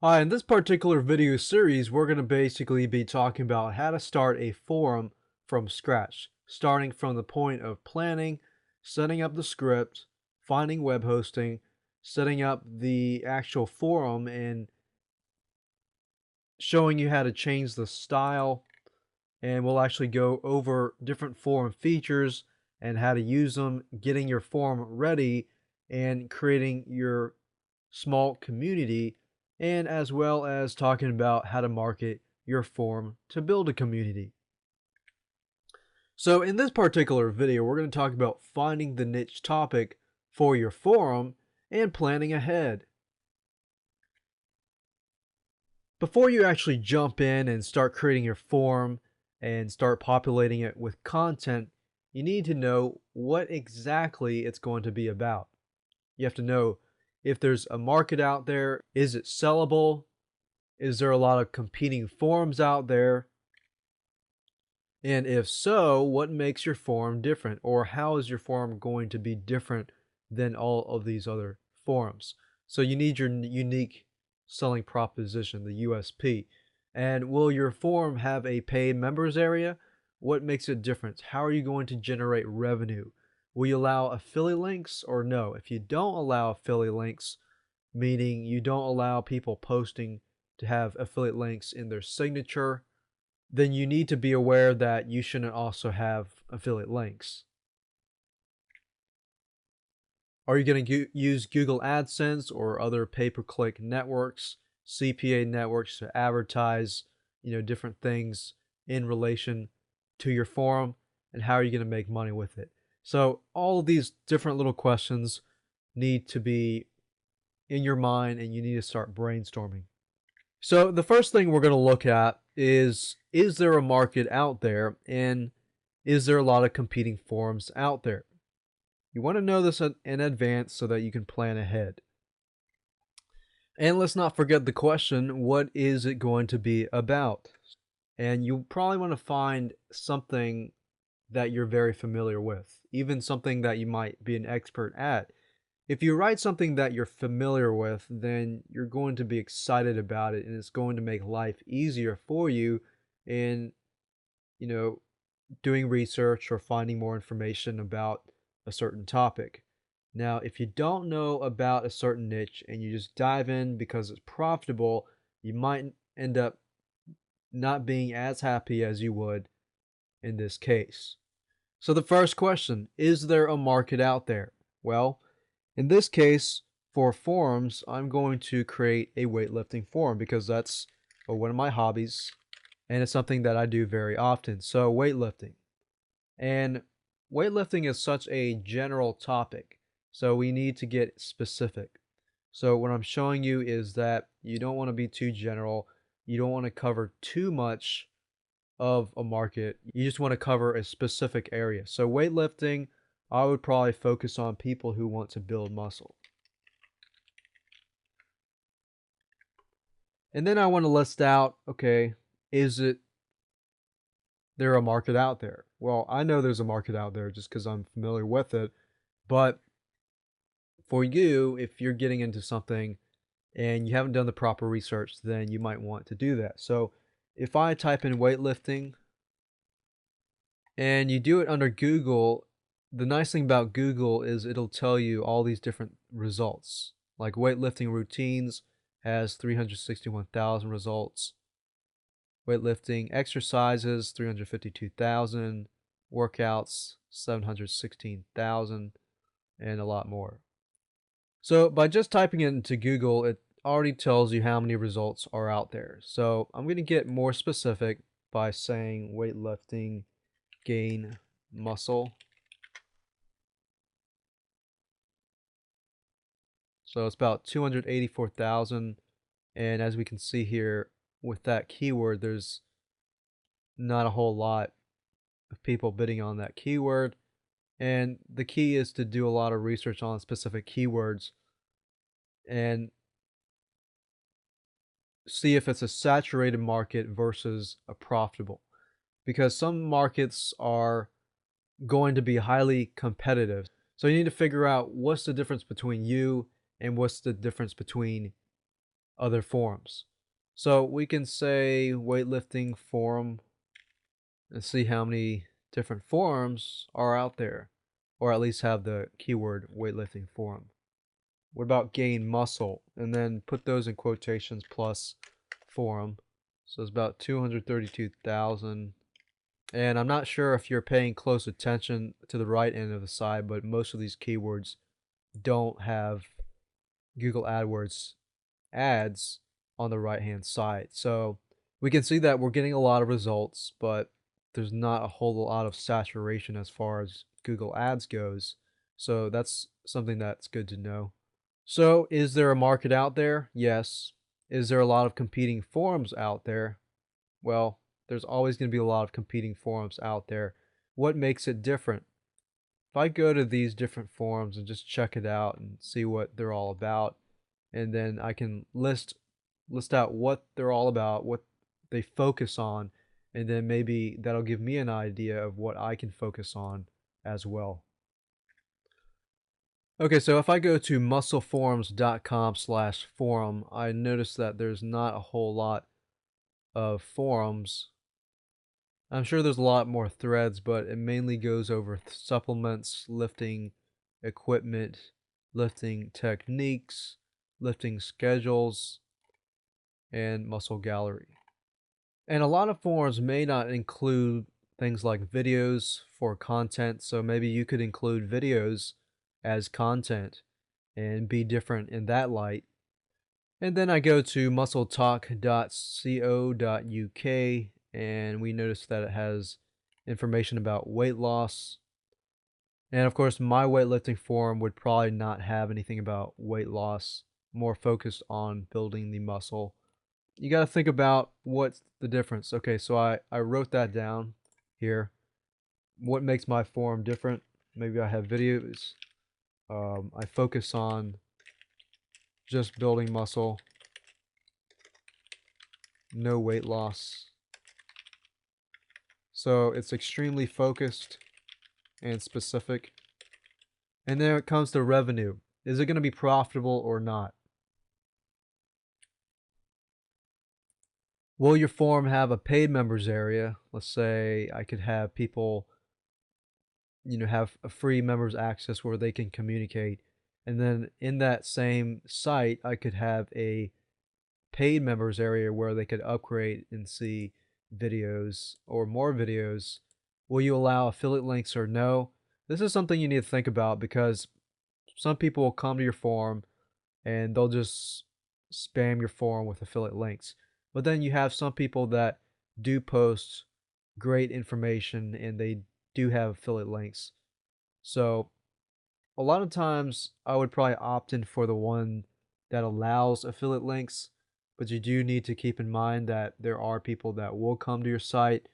Hi, in this particular video series, we're going to basically be talking about how to start a forum from scratch, starting from the point of planning, setting up the script, finding web hosting, setting up the actual forum, and showing you how to change the style. And we'll actually go over different forum features and how to use them, getting your forum ready, and creating your small community, and as well as talking about how to market your forum to build a community. So in this particular video, we're going to talk about finding the niche topic for your forum and planning ahead. Before you actually jump in and start creating your forum and start populating it with content, you need to know what exactly it's going to be about. You have to know if there's a market out there, is it sellable? Is there a lot of competing forums out there? And if so, what makes your forum different? Or how is your forum going to be different than all of these other forums? So you need your unique selling proposition, the USP. And will your forum have a paid members area? What makes it different? How are you going to generate revenue? Will you allow affiliate links or no? If you don't allow affiliate links, meaning you don't allow people posting to have affiliate links in their signature, then you need to be aware that you shouldn't also have affiliate links. Are you going to use Google AdSense or other pay-per-click networks, CPA networks to advertise, different things in relation to your forum, and how are you going to make money with it? So all of these different little questions need to be in your mind, and you need to start brainstorming. So the first thing we're going to look at is there a market out there, and is there a lot of competing forums out there? You want to know this in advance so that you can plan ahead. And let's not forget the question, what is it going to be about? And you probably want to find something that you're very familiar with, even something that you might be an expert at. If you write something that you're familiar with, then you're going to be excited about it, and it's going to make life easier for you in, doing research or finding more information about a certain topic. Now, if you don't know about a certain niche and you just dive in because it's profitable, you might end up not being as happy as you would in this case. So the first question, is there a market out there? Well, in this case, for forums, I'm going to create a weightlifting forum because that's one of my hobbies, and it's something that I do very often. So weightlifting. And weightlifting is such a general topic, so we need to get specific. So what I'm showing you is that you don't want to be too general. You don't want to cover too much of a market. You just want to cover a specific area. So weightlifting, I would probably focus on people who want to build muscle. And then I want to list out, okay, is there a market out there? Well, I know there's a market out there just because I'm familiar with it. But for you, if you're getting into something and you haven't done the proper research, then you might want to do that. So if I type in weightlifting and you do it under Google, the nice thing about Google is it'll tell you all these different results. Like weightlifting routines has 361,000 results. Weightlifting exercises, 352,000. Workouts, 716,000, and a lot more. So by just typing it into Google, it already tells you how many results are out there. So I'm going to get more specific by saying weightlifting gain muscle. So it's about 284,000. And as we can see here with that keyword, there's not a whole lot of people bidding on that keyword. And the key is to do a lot of research on specific keywords and see if it's a saturated market versus a profitable. Because some markets are going to be highly competitive. So you need to figure out what's the difference between you and what's the difference between other forums. So we can say weightlifting forum and see how many different forums are out there, or at least have the keyword weightlifting forum. What about gain muscle? And then put those in quotations plus forum. So it's about 232,000. And I'm not sure if you're paying close attention to the right end of the side, but most of these keywords don't have Google AdWords ads on the right hand side. So we can see that we're getting a lot of results, but there's not a whole lot of saturation as far as Google Ads goes. So that's something that's good to know. So is there a market out there? Yes. Is there a lot of competing forums out there? Well, there's always going to be a lot of competing forums out there. What makes it different? If I go to these different forums and just check it out and see what they're all about, and then I can list out what they're all about, what they focus on, and then maybe that'll give me an idea of what I can focus on as well. Okay, so if I go to muscleforums.com/forum, I notice that there's not a whole lot of forums. I'm sure there's a lot more threads, but it mainly goes over supplements, lifting equipment, lifting techniques, lifting schedules, and muscle gallery. And a lot of forums may not include things like videos for content, so maybe you could include videos as content and be different in that light. And then I go to muscletalk.co.uk and we notice that it has information about weight loss. And of course, my weightlifting forum would probably not have anything about weight loss, more focused on building the muscle. You got to think about what's the difference. Okay, so I wrote that down here. What makes my forum different? Maybe I have videos. I focus on just building muscle, no weight loss. So it's extremely focused and specific. And then it comes to revenue. Is it going to be profitable or not? Will your forum have a paid members area? Let's say I could have people, have a free members access where they can communicate. And then in that same site, I could have a paid members area where they could upgrade and see videos or more videos. Will you allow affiliate links or no? This is something you need to think about because some people will come to your forum and they'll just spam your forum with affiliate links. But then you have some people that do post great information and they do have affiliate links. So a lot of times I would probably opt in for the one that allows affiliate links, but you do need to keep in mind that there are people that will come to your site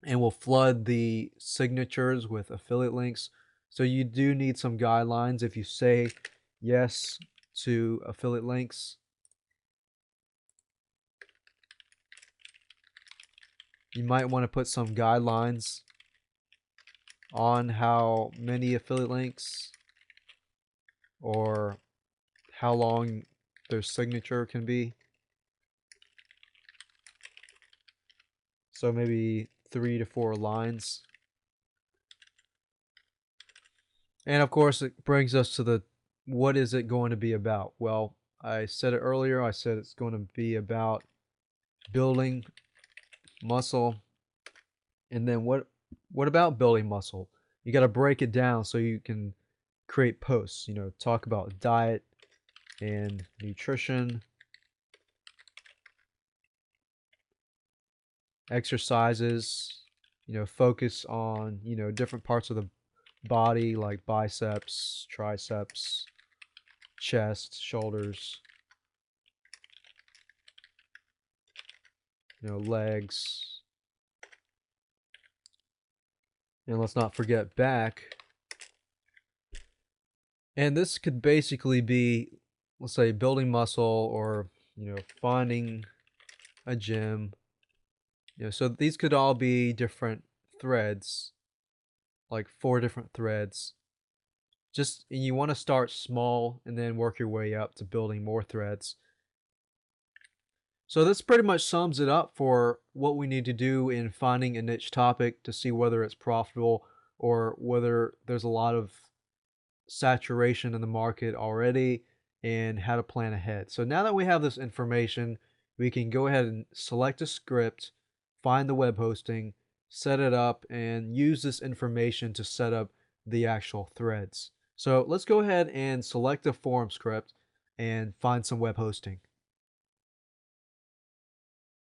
and will flood the signatures with affiliate links. So you do need some guidelines if you say yes to affiliate links. You might want to put some guidelines on how many affiliate links or how long their signature can be. So maybe 3 to 4 lines. And of course, it brings us to the what is it going to be about? Well, I said it earlier. I said it's going to be about building muscle. And then what about building muscle? You got to break it down so you can create posts, talk about diet and nutrition, exercises, focus on, different parts of the body like biceps, triceps, chest, shoulders, legs. And let's not forget back. And this could basically be, let's say, building muscle or, finding a gym. So these could all be different threads, like 4 different threads. You want to start small and then work your way up to building more threads. So this pretty much sums it up for what we need to do in finding a niche topic to see whether it's profitable or whether there's a lot of saturation in the market already and how to plan ahead. So now that we have this information, we can go ahead and select a script, find the web hosting, set it up, and use this information to set up the actual threads. So let's go ahead and select a forum script and find some web hosting.